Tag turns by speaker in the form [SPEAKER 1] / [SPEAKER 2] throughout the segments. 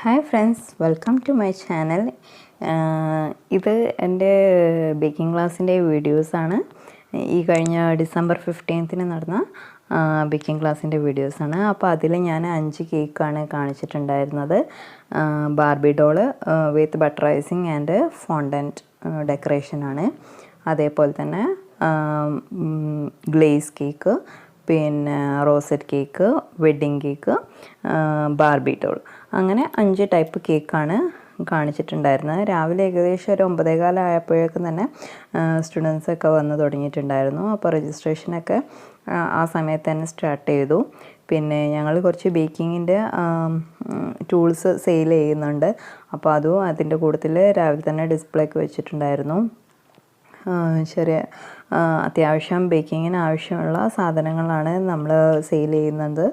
[SPEAKER 1] Hi friends, welcome to my channel. ഇത് എൻ്റെ baking ക്ലാസ്സിൻ്റെ വീഡിയോസാണ്. ഈ കഴിഞ്ഞ ഡിസംബർ 15 നടന്ന ബേക്കിംഗ് ക്ലാസ്സിൻ്റെ വീഡിയോസാണ്. അപ്പോൾ അതിൽ ഞാൻ 5 കേക്കാണ് കാണിച്ചിട്ടുണ്ടായിരുന്നത്. Barbie doll with butter icing and fondant ഡെക്കറേഷനാണ്. അതേപോലെ തന്നെ ഗ്ലേസ് കേക്ക്, പിന്നെ rosette cake, wedding cake, Barbie doll, അങ്ങനെ 5 ടൈപ്പ് കേക്കാണ് കാണിച്ചിട്ടുണ്ടായിരുന്നത്. രാവിലെ ഏകദേശം ഒരു 9:15 ആയപ്പോഴേക്കും തന്നെ സ്റ്റുഡൻസൊക്കെ വന്ന് തുടങ്ങിയിട്ടുണ്ടായിരുന്നു. അപ്പോൾ രജിസ്ട്രേഷനൊക്കെ ആ സമയത്ത് തന്നെ സ്റ്റാർട്ട് ചെയ്തു. പിന്നെ ഞങ്ങൾ കുറച്ച് ബേക്കിങ്ങിൻ്റെ ടൂൾസ് സെയിൽ ചെയ്യുന്നുണ്ട്. അപ്പോൾ അതും അതിൻ്റെ കൂട്ടത്തിൽ രാവിലെ തന്നെ ഡിസ്പ്ലേക്ക് വെച്ചിട്ടുണ്ടായിരുന്നു. ചെറിയ അത്യാവശ്യം ബേക്കിങ്ങിന് ആവശ്യമുള്ള സാധനങ്ങളാണ് നമ്മൾ സെയിൽ ചെയ്യുന്നത്.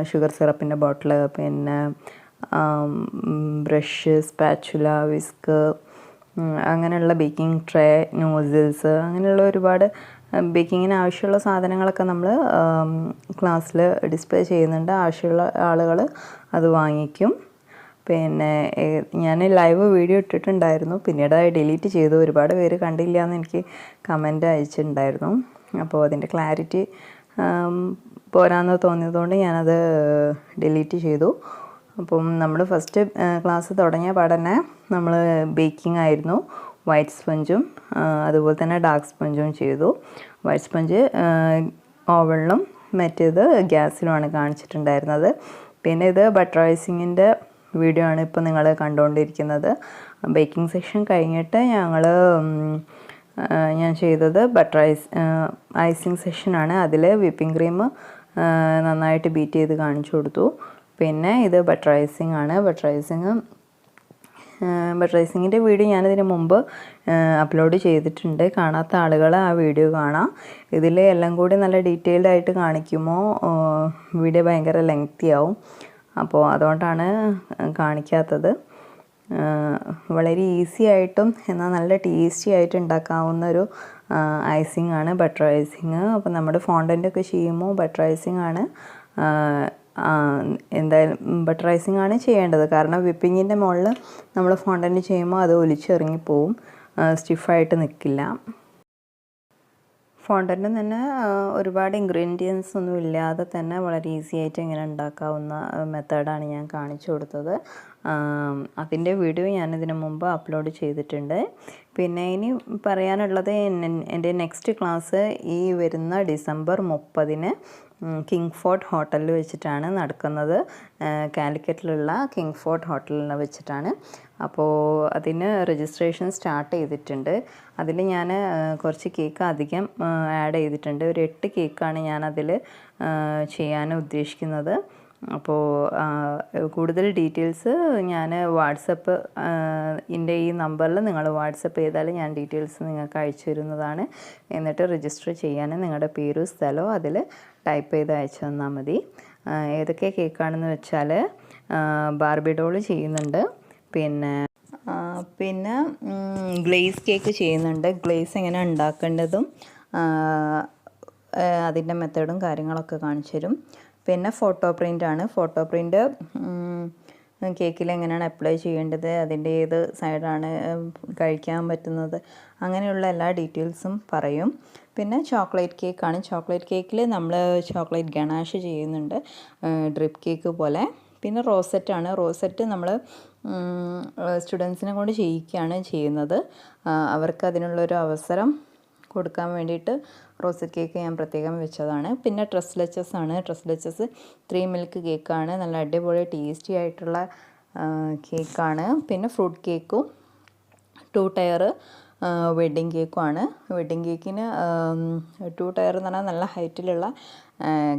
[SPEAKER 1] ഷുഗർ സിറപ്പിൻ്റെ ബോട്ടിൽ, പിന്നെ ബ്രഷ്, സ്പാച്ചുല, വിസ്ക്, അങ്ങനെയുള്ള ബേക്കിംഗ് ട്രേ, നോസിൽസ്, അങ്ങനെയുള്ള ഒരുപാട് ബേക്കിങ്ങിന് ആവശ്യമുള്ള സാധനങ്ങളൊക്കെ നമ്മൾ ക്ലാസ്സിൽ ഡിസ്പ്ലേ ചെയ്യുന്നുണ്ട്. ആവശ്യമുള്ള ആളുകൾ അത് വാങ്ങിക്കും. പിന്നെ ഞാൻ ലൈവ് വീഡിയോ ഇട്ടിട്ടുണ്ടായിരുന്നു, പിന്നീട് അത് ഡിലീറ്റ് ചെയ്തു. ഒരുപാട് പേര് കണ്ടില്ല എന്ന് എനിക്ക് കമൻറ്റ് അയച്ചിട്ടുണ്ടായിരുന്നു. അപ്പോൾ അതിൻ്റെ ക്ലാരിറ്റി പോരാന്ന് തോന്നിയതുകൊണ്ട് ഞാനത് ഡിലീറ്റ് ചെയ്തു. അപ്പം നമ്മൾ ഫസ്റ്റ് ക്ലാസ് തുടങ്ങിയ പാടന്നെ നമ്മൾ ബേക്കിംഗ് ആയിരുന്നു. വൈറ്റ് സ്പഞ്ചും അതുപോലെ തന്നെ ഡാർക്ക് സ്പഞ്ചും ചെയ്തു. വൈറ്റ് സ്പഞ്ച് ഓവനിലും മറ്റേത് ഗ്യാസിലുമാണ് കാണിച്ചിട്ടുണ്ടായിരുന്നത്. പിന്നെ ഇത് ബട്ടർ ഐസിങ്ങിൻ്റെ വീഡിയോ ആണ് ഇപ്പോൾ നിങ്ങൾ കണ്ടുകൊണ്ടിരിക്കുന്നത്. ബേക്കിംഗ് സെക്ഷൻ കഴിഞ്ഞിട്ട് ഞാൻ ചെയ്തത് ബട്ടർ ഐസിങ് സെഷനാണ്. അതിൽ വിപ്പിംഗ് ക്രീം നന്നായിട്ട് ബീറ്റ് ചെയ്ത് കാണിച്ചു കൊടുത്തു. പിന്നെ ഇത് ബട്ടർ ഐസിങ് ആണ്. ബട്ടർ ഐസിങ്ങിൻ്റെ വീഡിയോ ഞാനിതിന് മുമ്പ് അപ്ലോഡ് ചെയ്തിട്ടുണ്ട്. കാണാത്ത ആളുകൾ ആ വീഡിയോ കാണാം. ഇതിൽ എല്ലാം കൂടി നല്ല ഡീറ്റെയിൽഡ് ആയിട്ട് കാണിക്കുമ്പോൾ വീഡിയോ ഭയങ്കര ലെങ്തി ആവും. അപ്പോൾ അതുകൊണ്ടാണ് കാണിക്കാത്തത്. വളരെ ഈസി ആയിട്ടും എന്നാൽ നല്ല ടേസ്റ്റി ആയിട്ട് ഉണ്ടാക്കാവുന്ന ഒരു ഐസിങ് ആണ് ബട്ടർ ഐസിങ്. അപ്പോൾ നമ്മുടെ ഫോണ്ടൻ്റൊക്കെ ചെയ്യുമ്പോൾ ബട്ടർ ഐസിങ് ആണ് എന്തായാലും ബട്ടർ ഐസിങ് ആണ് ചെയ്യേണ്ടത്. കാരണം വിപ്പിങ്ങിൻ്റെ മുകളിൽ നമ്മൾ ഫോണ്ടൻ്റ് ചെയ്യുമ്പോൾ അത് ഒലിച്ചിറങ്ങിപ്പോവും, സ്റ്റിഫായിട്ട് നിൽക്കില്ല. ഫോണ്ടൻ്റ് തന്നെ ഒരുപാട് ഇൻഗ്രീഡിയൻസ് ഒന്നും ഇല്ലാതെ തന്നെ വളരെ ഈസി ആയിട്ട് ഇങ്ങനെ ഉണ്ടാക്കാവുന്ന മെത്തേഡാണ് ഞാൻ കാണിച്ചു കൊടുത്തത്. അതിൻ്റെ വീഡിയോ ഞാനിതിന് മുമ്പ് അപ്ലോഡ് ചെയ്തിട്ടുണ്ട്. പിന്നെ ഇനി പറയാനുള്ളത്, എൻ്റെ നെക്സ്റ്റ് ക്ലാസ് ഈ വരുന്ന ഡിസംബർ 30 കിങ് ഫോർട്ട് ഹോട്ടലിൽ വെച്ചിട്ടാണ് നടക്കുന്നത്. കാലിക്കറ്റിലുള്ള കിങ് ഫോർട്ട് ഹോട്ടലിൽ വെച്ചിട്ടാണ്. അപ്പോൾ അതിന് രജിസ്ട്രേഷൻ സ്റ്റാർട്ട് ചെയ്തിട്ടുണ്ട്. അതിൽ ഞാൻ കുറച്ച് കേക്ക് അധികം ആഡ് ചെയ്തിട്ടുണ്ട്. ഒരു 8 കേക്കാണ് ഞാനതിൽ ചെയ്യാൻ ഉദ്ദേശിക്കുന്നത്. അപ്പോൾ കൂടുതൽ ഡീറ്റെയിൽസ് ഞാൻ ഈ നമ്പറിൽ നിങ്ങൾ വാട്സപ്പ് ചെയ്താൽ ഞാൻ ഡീറ്റെയിൽസ് നിങ്ങൾക്ക് അയച്ചു തരുന്നതാണ്. എന്നിട്ട് രജിസ്റ്റർ ചെയ്യാൻ നിങ്ങളുടെ പേരും സ്ഥലവും അതിൽ ടൈപ്പ് ചെയ്ത് അയച്ചു തന്നാൽ മതി. ഏതൊക്കെ കേക്കാണെന്ന് വെച്ചാൽ ബാർബി ഡോൾ ചെയ്യുന്നുണ്ട്, പിന്നെ ഗ്ലേസ് കേക്ക് ചെയ്യുന്നുണ്ട്. ഗ്ലേസ് എങ്ങനെ ഉണ്ടാക്കേണ്ടതും അതിൻ്റെ മെത്തേഡും കാര്യങ്ങളൊക്കെ കാണിച്ചു തരും. പിന്നെ ഫോട്ടോ പ്രിൻ്റാണ്. ഫോട്ടോ പ്രിൻ്റ് കേക്കിൽ എങ്ങനെയാണ് അപ്ലൈ ചെയ്യേണ്ടത്, അതിൻ്റെ ഏത് സൈഡാണ് കഴിക്കാൻ പറ്റുന്നത്, അങ്ങനെയുള്ള എല്ലാ ഡീറ്റെയിൽസും പറയും. പിന്നെ ചോക്ലേറ്റ് കേക്കാണ്. ചോക്ലേറ്റ് കേക്കിൽ നമ്മൾ ചോക്ലേറ്റ് ഗണാഷ് ചെയ്യുന്നുണ്ട്, ഡ്രിപ്പ് കേക്ക് പോലെ. പിന്നെ റോസറ്റാണ്. റോസറ്റ് നമ്മൾ സ്റ്റുഡൻസിനെ കൊണ്ട് ചെയ്യിക്കുകയാണ് ചെയ്യുന്നത്. അവർക്ക് അതിനുള്ളൊരു അവസരം കൊടുക്കാൻ വേണ്ടിയിട്ട് റോസറ്റ് കേക്ക് ഞാൻ പ്രത്യേകം വെച്ചതാണ്. പിന്നെ ട്രസ്ലെച്ചസ് ആണ്. ട്രസ്ലെച്ചസ് 3 മിൽക്ക് കേക്കാണ്. നല്ല അടിപൊളി ടേസ്റ്റി ആയിട്ടുള്ള കേക്കാണ്. പിന്നെ ഫ്രൂട്ട് കേക്കും 2 ടയർ വെഡ്ഡിങ് കേക്കുമാണ്. വെഡ്ഡിങ് കേക്കിന് 2 ടയർ എന്ന് പറഞ്ഞാൽ നല്ല ഹൈറ്റിലുള്ള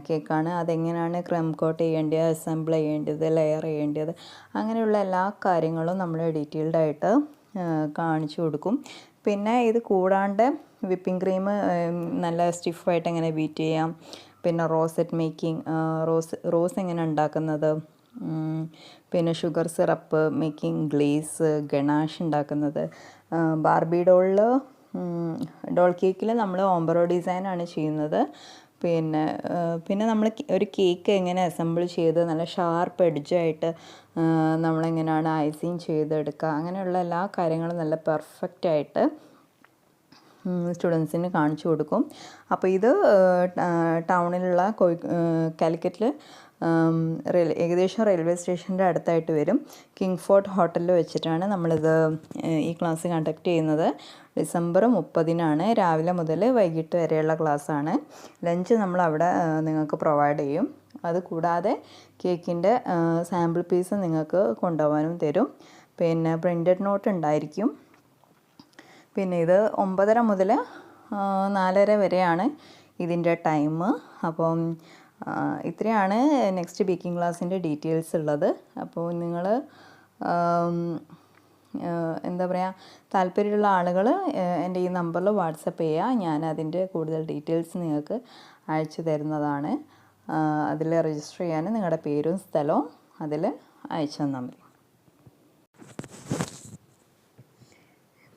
[SPEAKER 1] കേക്കാണ്. അതെങ്ങനെയാണ് ക്രം കോട്ട് ചെയ്യേണ്ടത്, അസംബിൾ ചെയ്യേണ്ടത്, ലെയർ ചെയ്യേണ്ടത്, അങ്ങനെയുള്ള എല്ലാ കാര്യങ്ങളും നമ്മൾ ഡീറ്റെയിൽഡ് ആയിട്ട് കാണിച്ചു കൊടുക്കും. പിന്നെ ഇത് കൂടാണ്ട് വിപ്പിംഗ് ക്രീം നല്ല സ്റ്റിഫായിട്ട് എങ്ങനെ ബീറ്റ് ചെയ്യാം, പിന്നെ റോസറ്റ് മേക്കിംഗ്, റോസ് എങ്ങനെ ഉണ്ടാക്കുന്നത്, പിന്നെ sugar syrup making, glaze, ganache ഉണ്ടാക്കുന്നത്. ബാർബി ഡോൾ കേക്കിൽ നമ്മൾ ഓംബ്രോ ഡിസൈനാണ് ചെയ്യുന്നത്. പിന്നെ നമ്മൾ ഒരു കേക്ക് എങ്ങനെ അസംബിൾ ചെയ്ത് നല്ല ഷാർപ്പ് എഡ്ജായിട്ട് നമ്മളെങ്ങനെയാണ് ഐസിങ് ചെയ്തെടുക്കുക, അങ്ങനെയുള്ള എല്ലാ കാര്യങ്ങളും നല്ല പെർഫെക്റ്റായിട്ട് സ്റ്റുഡൻസിന് കാണിച്ചു കൊടുക്കും. അപ്പോൾ ഇത് ടൗണിലുള്ള കാലിക്കറ്റിൽ ഏകദേശം റെയിൽവേ സ്റ്റേഷൻ്റെ അടുത്തായിട്ട് വരും. കിങ് ഫോർട്ട് ഹോട്ടലിൽ വെച്ചിട്ടാണ് നമ്മളിത് ഈ ക്ലാസ് കണ്ടക്ട് ചെയ്യുന്നത്. ഡിസംബർ 30 രാവിലെ മുതൽ വൈകിട്ട് വരെയുള്ള ക്ലാസ്സാണ്. ലഞ്ച് നമ്മളവിടെ നിങ്ങൾക്ക് പ്രൊവൈഡ് ചെയ്യും. അതുകൂടാതെ കേക്കിൻ്റെ സാമ്പിൾ പീസ് നിങ്ങൾക്ക് കൊണ്ടുപോകാനും തരും. പിന്നെ പ്രിൻ്റഡ് നോട്ട് ഉണ്ടായിരിക്കും. പിന്നെ ഇത് 9:30 മുതൽ 4:30 വരെയാണ് ഇതിൻ്റെ ടൈം. അപ്പം ഇത്രയാണ് നെക്സ്റ്റ് ബേക്കിംഗ് ക്ലാസ്സിൻ്റെ ഡീറ്റെയിൽസ് ഉള്ളത്. അപ്പോൾ നിങ്ങൾ എന്താ പറയുക, താല്പര്യമുള്ള ആളുകൾ എൻ്റെ ഈ നമ്പറിൽ വാട്സപ്പ് ചെയ്യുക. ഞാൻ അതിൻ്റെ കൂടുതൽ ഡീറ്റെയിൽസ് നിങ്ങൾക്ക് അയച്ചു തരുന്നതാണ്. അതിൽ രജിസ്റ്റർ ചെയ്യാൻ നിങ്ങളുടെ പേരും സ്ഥലവും അതിൽ അയച്ചു തന്നാൽ മതി.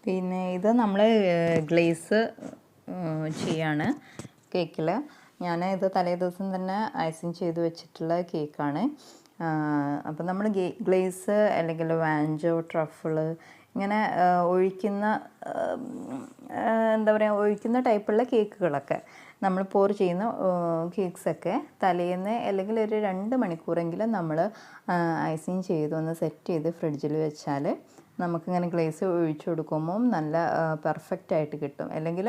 [SPEAKER 1] പിന്നെ ഇത് നമ്മൾ ഗ്ലേസ് ചെയ്യാണ് കേക്കിൽ. ഞാൻ ഇത് തലേ ദിവസം തന്നെ ഐസിങ് ചെയ്ത് വെച്ചിട്ടുള്ള കേക്കാണ്. അപ്പം നമ്മൾ ഗ്ലേസ് അല്ലെങ്കിൽ വാഞ്ചോ, ട്രഫിള് ഇങ്ങനെ ഒഴിക്കുന്ന എന്താ പറയുക, ഒഴിക്കുന്ന ടൈപ്പുള്ള കേക്കുകളൊക്കെ നമ്മൾ പോർ ചെയ്യുന്ന കേക്ക്സൊക്കെ തലേന്ന് അല്ലെങ്കിൽ ഒരു 2 മണിക്കൂറെങ്കിലും നമ്മൾ ഐസിങ് ചെയ്ത് ഒന്ന് സെറ്റ് ചെയ്ത് ഫ്രിഡ്ജിൽ വെച്ചാൽ നമുക്കിങ്ങനെ ഗ്ലേസ് ഒഴിച്ചു കൊടുക്കുമ്പോൾ നല്ല പെർഫെക്റ്റായിട്ട് കിട്ടും. അല്ലെങ്കിൽ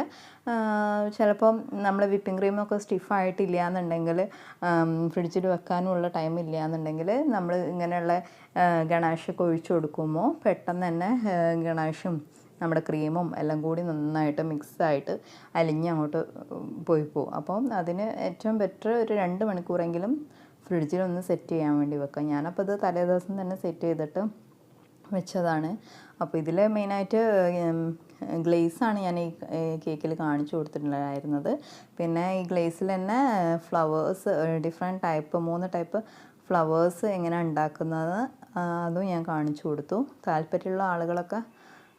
[SPEAKER 1] ചിലപ്പം നമ്മൾ വിപ്പിംഗ് ക്രീമൊക്കെ സ്റ്റിഫായിട്ടില്ല എന്നുണ്ടെങ്കിൽ ഫ്രിഡ്ജിൽ വെക്കാനുള്ള ടൈം ഇല്ല എന്നുണ്ടെങ്കിൽ നമ്മൾ ഇങ്ങനെയുള്ള ഗണാഷൊക്കെ ഒഴിച്ചു കൊടുക്കുമ്പോൾ പെട്ടെന്ന് തന്നെ ഗണാഷും നമ്മുടെ ക്രീമും എല്ലാം കൂടി നന്നായിട്ട് മിക്സായിട്ട് അലിഞ്ഞങ്ങോട്ട് പോകും. അപ്പം അതിന് ഏറ്റവും ബെറ്റർ ഒരു 2 മണിക്കൂറെങ്കിലും ഫ്രിഡ്ജിലൊന്ന് സെറ്റ് ചെയ്യാൻ വേണ്ടി വെക്കാം. ഞാനപ്പോൾ ഇത് തലേ ദിവസം തന്നെ സെറ്റ് ചെയ്തിട്ട് വെച്ചതാണ്. അപ്പോൾ ഇതിൽ മെയിനായിട്ട് ഗ്ലേസാണ് ഞാൻ ഈ കേക്കിൽ കാണിച്ചു കൊടുത്തിട്ടുണ്ടായിരുന്നത്. പിന്നെ ഈ ഗ്ലേസിൽ തന്നെ flowers different type 3 type flowers എങ്ങനെ ഉണ്ടാക്കുന്നത് അതും ഞാൻ കാണിച്ചു കൊടുത്തു. താല്പര്യമുള്ള ആളുകളൊക്കെ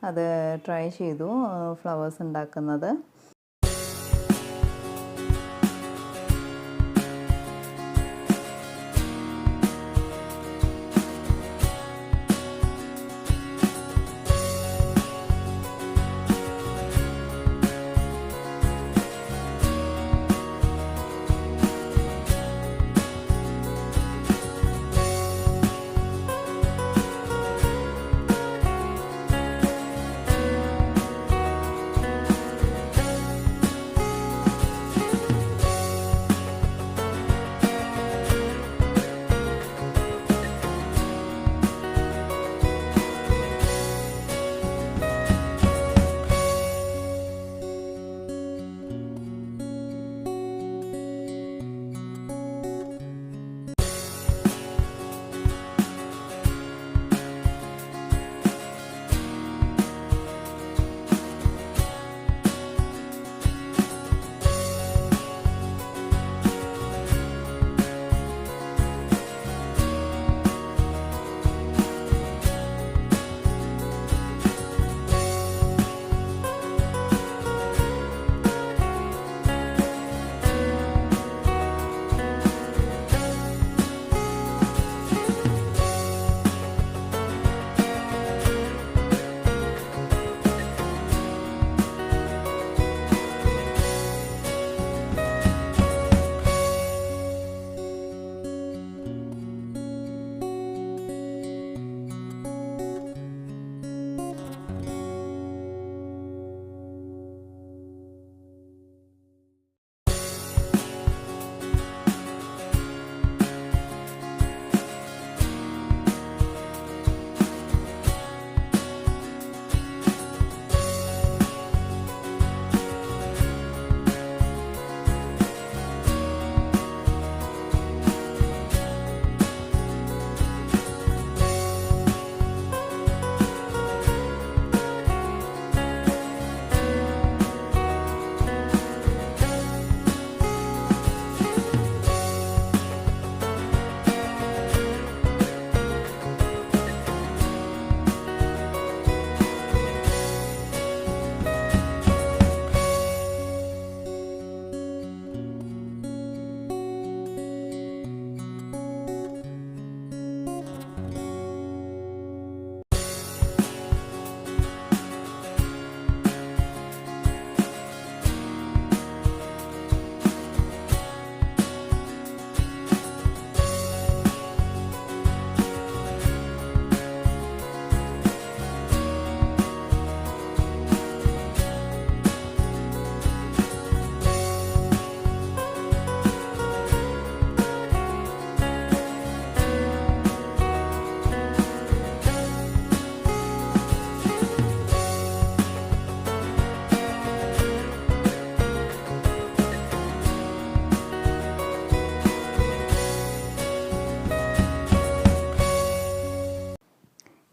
[SPEAKER 1] അത് ട്രൈ ചെയ്തു ഫ്ലവേഴ്സ് ഉണ്ടാക്കുന്നത്.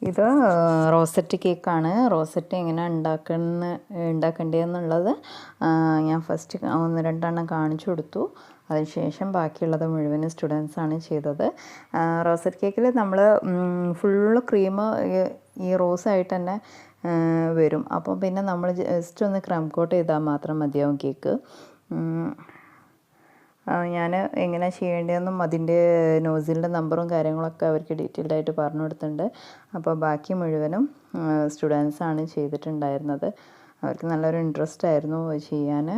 [SPEAKER 1] ഇത് റോസറ്റ് കേക്കാണ്. റോസറ്റ് എങ്ങനെ ഉണ്ടാക്കേണ്ടതെന്നുള്ളത് ഞാൻ ഫസ്റ്റ് 1-2 കാണിച്ചു കൊടുത്തു. അതിനുശേഷം ബാക്കിയുള്ളത് മുഴുവനും സ്റ്റുഡൻസാണ് ചെയ്തത്. റോസറ്റ് കേക്കിൽ നമ്മൾ ഫുള്ള് ക്രീം ഈ റോസായിട്ട് തന്നെ വരും. അപ്പോൾ പിന്നെ നമ്മൾ ജസ്റ്റ് ഒന്ന് ക്രം കോട്ട് ചെയ്താൽ മാത്രം മതിയാവും കേക്ക്. ഞാൻ എങ്ങനെ ചെയ്യേണ്ടതെന്നും അതിൻ്റെ നോസിലിൻ്റെ നമ്പറും കാര്യങ്ങളൊക്കെ അവർക്ക് ഡീറ്റെയിൽഡ് ആയിട്ട് പറഞ്ഞു കൊടുത്തിട്ടുണ്ട്. അപ്പോൾ ബാക്കി മുഴുവനും സ്റ്റുഡൻസാണ് ചെയ്തിട്ടുണ്ടായിരുന്നത്. അവർക്ക് നല്ലൊരു ഇൻട്രസ്റ്റ് ആയിരുന്നു ചെയ്യാൻ.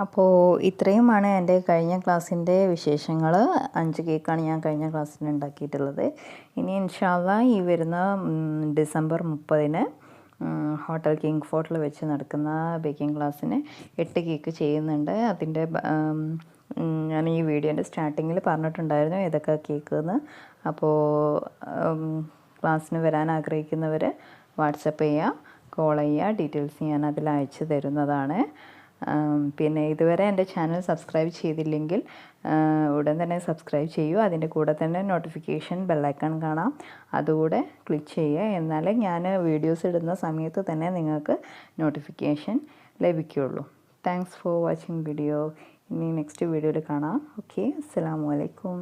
[SPEAKER 1] അപ്പോൾ ഇത്രയുമാണ് എൻ്റെ കഴിഞ്ഞ ക്ലാസ്സിൻ്റെ വിശേഷങ്ങൾ. 5 കേക്കാണ് ഞാൻ കഴിഞ്ഞ ക്ലാസ്സിൽ ഉണ്ടാക്കിയിട്ടുള്ളത്. ഇനി ഇൻഷാ അല്ലാഹ് ഈ വരുന്ന ഡിസംബർ 30-ന് ഹോട്ടൽ കിങ് ഫോർട്ടിൽ വെച്ച് നടക്കുന്ന ബേക്കിംഗ് ക്ലാസ്സിന് 8 കേക്ക് ചെയ്യുന്നുണ്ട്. അതിൻ്റെ ഞാൻ ഈ വീഡിയോൻ്റെ സ്റ്റാർട്ടിങ്ങിൽ പറഞ്ഞിട്ടുണ്ടായിരുന്നു ഏതൊക്കെ കേക്ക് എന്ന്. അപ്പോൾ ക്ലാസ്സിന് വരാൻ ആഗ്രഹിക്കുന്നവർ വാട്സപ്പ് ചെയ്യുക, കോൾ ചെയ്യുക, ഡീറ്റെയിൽസ് ഞാൻ അതിൽ അയച്ചു തരുന്നതാണ്. പിന്നെ ഇതുവരെ എൻ്റെ ചാനൽ സബ്സ്ക്രൈബ് ചെയ്തില്ലെങ്കിൽ ഉടൻ തന്നെ സബ്സ്ക്രൈബ് ചെയ്യൂ. അതിൻ്റെ കൂടെ തന്നെ നോട്ടിഫിക്കേഷൻ ബെല്ലൈക്കൺ കാണാം, അതുകൂടെ ക്ലിക്ക് ചെയ്യുക. എന്നാലേ ഞാൻ വീഡിയോസ് ഇടുന്ന സമയത്ത് തന്നെ നിങ്ങൾക്ക് നോട്ടിഫിക്കേഷൻ ലഭിക്കുകയുള്ളൂ. Thanks for watching video. ഇനി നെക്സ്റ്റ് വീഡിയോയിൽ കാണാം. ഓക്കെ, അസ്സലാമു അലൈക്കും.